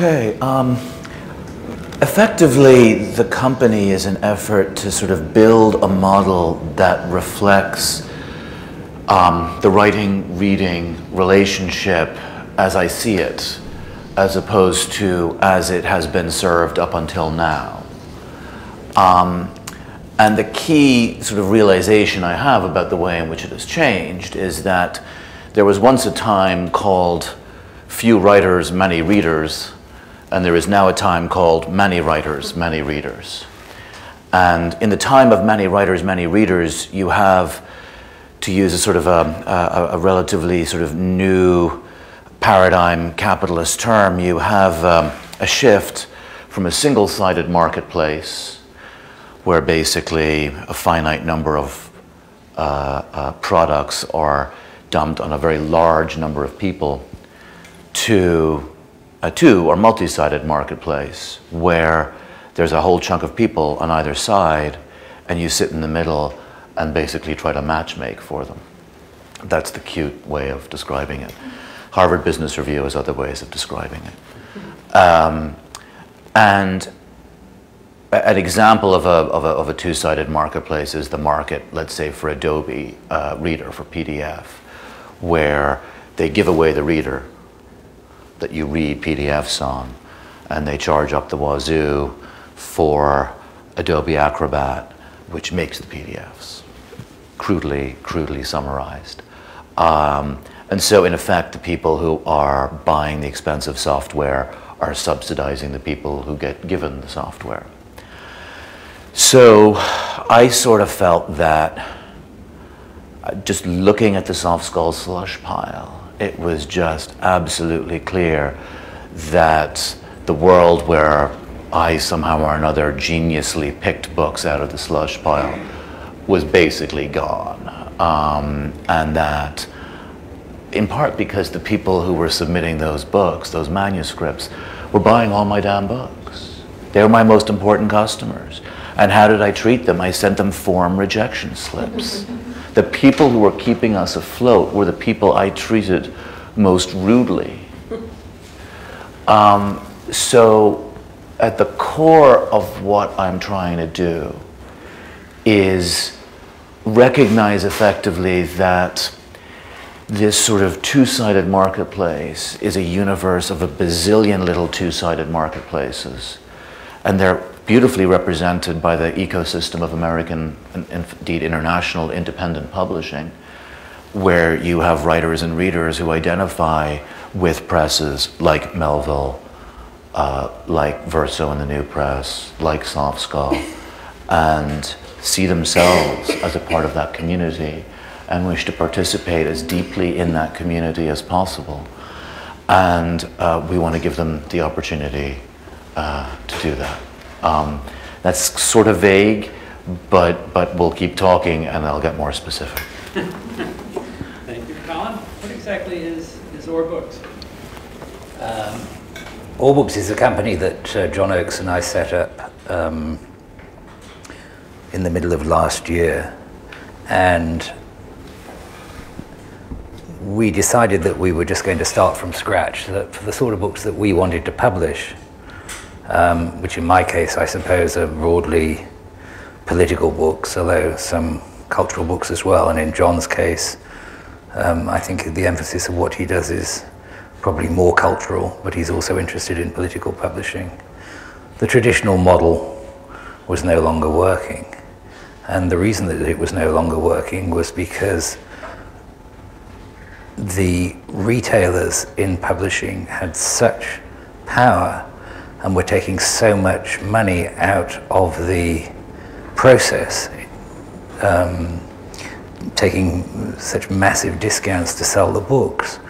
Okay, effectively the company is an effort to sort of build a model that reflects the writing-reading relationship as I see it, as opposed to as it has been served up until now. And the key sort of realization I have about the way in which it has changed is that there was once a time called few writers, many readers, and there is now a time called many writers, many readers. And in the time of many writers, many readers, you have, to use a sort of a relatively sort of new paradigm capitalist term, you have a shift from a single-sided marketplace where basically a finite number of products are dumped on a very large number of people to a two or multi-sided marketplace where there's a whole chunk of people on either side and you sit in the middle and basically try to matchmake for them. That's the cute way of describing it. Harvard Business Review has other ways of describing it. And an example of a two-sided marketplace is the market, let's say, for Adobe Reader, for PDF, where they give away the reader that you read PDFs on, and they charge up the wazoo for Adobe Acrobat, which makes the PDFs, crudely summarized. And so, in effect, the people who are buying the expensive software are subsidizing the people who get given the software. So I sort of felt that just looking at the soft skull slush pile, it was just absolutely clear that the world where I somehow or another geniusly picked books out of the slush pile was basically gone. And that in part because the people who were submitting those books, those manuscripts, were buying all my damn books. They were my most important customers. And how did I treat them? I sent them form rejection slips. The people who were keeping us afloat were the people I treated most rudely. So at the core of what I'm trying to do is recognize effectively that this sort of two-sided marketplace is a universe of a bazillion little two-sided marketplaces. And they're beautifully represented by the ecosystem of American and indeed international independent publishing, where you have writers and readers who identify with presses like Melville, like Verso and the New Press, like Soft Skull, and see themselves as a part of that community and wish to participate as deeply in that community as possible. And we want to give them the opportunity to do that. That's sort of vague, but we'll keep talking and I'll get more specific. Thank you, Colin. What exactly is Or Books? Or Books is a company that John Oakes and I set up in the middle of last year, and we decided that we were just going to start from scratch, that for the sort of books that we wanted to publish, which in my case, I suppose, are broadly political books, although some cultural books as well. And in John's case, I think the emphasis of what he does is probably more cultural, but he's also interested in political publishing. The traditional model was no longer working. And the reason that it was no longer working was because the retailers in publishing had such power and were taking so much money out of the process, taking such massive discounts to sell the books,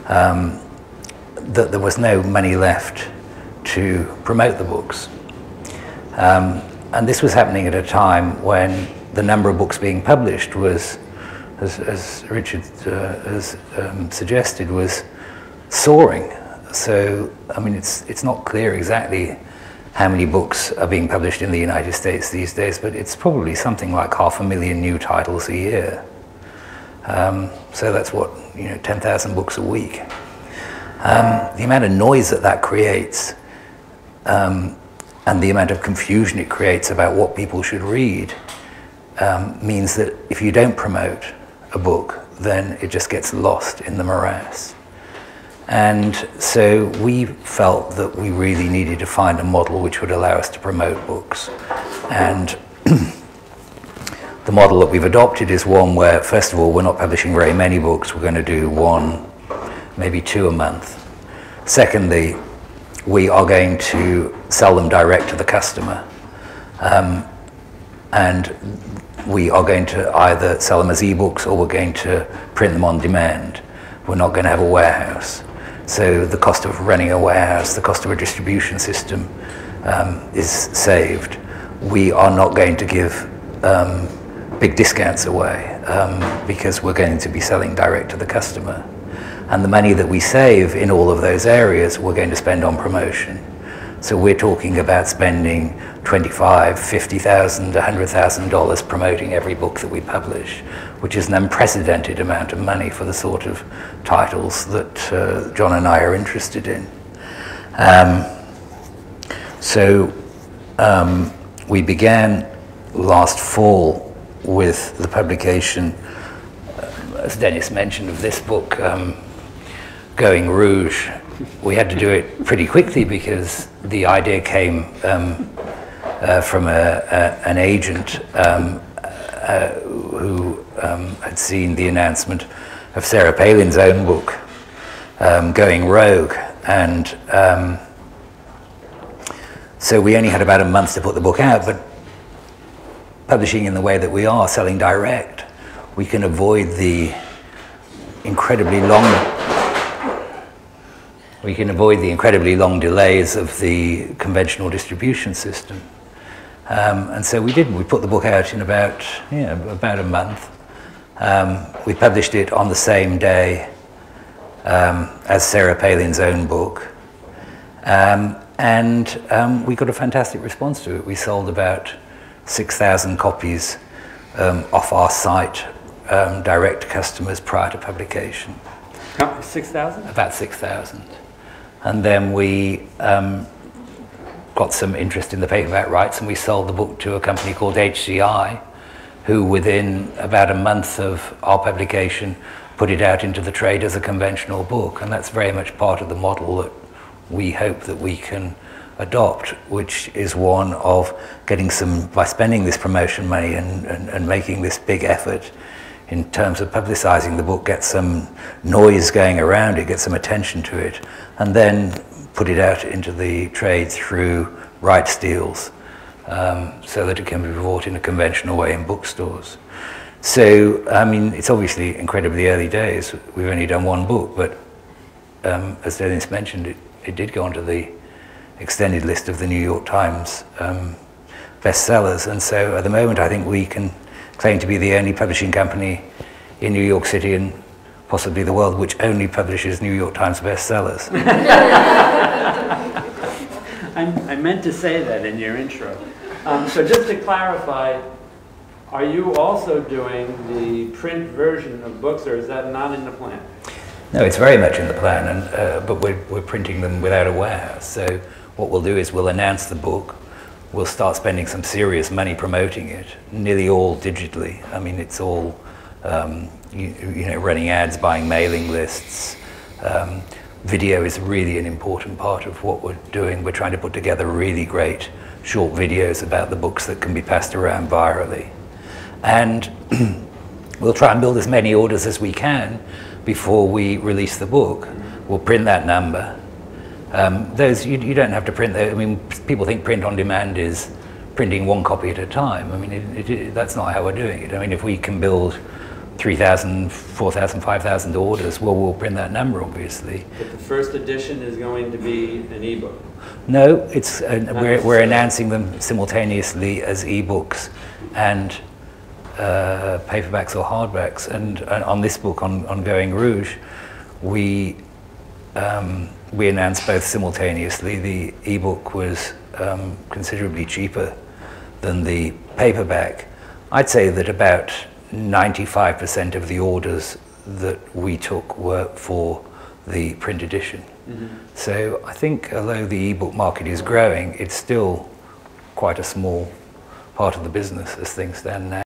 that there was no money left to promote the books. And this was happening at a time when the number of books being published was, as Richard has suggested, was soaring. So, I mean, it's not clear exactly how many books are being published in the United States these days, but it's probably something like 500,000 new titles a year. So that's what, 10,000 books a week. The amount of noise that creates and the amount of confusion it creates about what people should read means that if you don't promote a book, then it just gets lost in the morass. And so we felt that we really needed to find a model which would allow us to promote books. And the model that we've adopted is one where, first of all, we're not publishing very many books. We're going to do one, maybe two a month. Secondly, we are going to sell them direct to the customer. And we are going to either sell them as ebooks or we're going to print them on demand. We're not going to have a warehouse. So the cost of running a warehouse, the cost of a distribution system is saved. We are not going to give big discounts away because we're going to be selling direct to the customer. And the money that we save in all of those areas, we're going to spend on promotion. So we're talking about spending $25,000, $50,000, $100,000 promoting every book that we publish, which is an unprecedented amount of money for the sort of titles that John and I are interested in. We began last fall with the publication, as Dennis mentioned, of this book, Going Rouge. We had to do it pretty quickly because the idea came from an agent who had seen the announcement of Sarah Palin's own book, Going Rogue. And so we only had about a month to put the book out, but publishing in the way that we are, selling direct, we can avoid the incredibly long delays of the conventional distribution system. And so we did. We put the book out in about a month. We published it on the same day as Sarah Palin's own book. And we got a fantastic response to it. We sold about 6,000 copies off our site direct to customers prior to publication. 6,000? About 6,000. And then we got some interest in the paperback rights and we sold the book to a company called HCI, who within about a month of our publication put it out into the trade as a conventional book. And that's very much part of the model that we hope that we can adopt, which is one of getting some, by spending this promotion money and making this big effort in terms of publicizing the book, get some noise going around it, get some attention to it, and then put it out into the trade through rights deals so that it can be bought in a conventional way in bookstores. So, I mean, it's obviously incredibly early days. We've only done one book, but as Dennis mentioned, it did go onto the extended list of the New York Times bestsellers. And so at the moment, I think we can claim to be the only publishing company in New York City and possibly the world which only publishes New York Times bestsellers. I meant to say that in your intro. So just to clarify, are you also doing the print version of books, or is that not in the plan? No, it's very much in the plan, and but we're printing them without a warehouse. So what we'll do is we'll announce the book. We'll start spending some serious money promoting it, nearly all digitally. I mean, it's all, you know, running ads, buying mailing lists. Video is really an important part of what we're doing. We're trying to put together really great short videos about the books that can be passed around virally. And we'll try and build as many orders as we can before we release the book. We'll print that number. Those you don't have to print. I mean, people think print on demand is printing one copy at a time. I mean, that's not how we're doing it. I mean, if we can build 3,000, 4,000, 5,000 orders, well, we'll print that number, obviously. But the first edition is going to be an ebook. No, it's we're announcing them simultaneously as ebooks and paperbacks or hardbacks. And on this book, on Going Rouge, we announced both simultaneously. The ebook was considerably cheaper than the paperback. I'd say that about 95% of the orders that we took were for the print edition. So I think although the e-book market is growing, it's still quite a small part of the business as things stand now.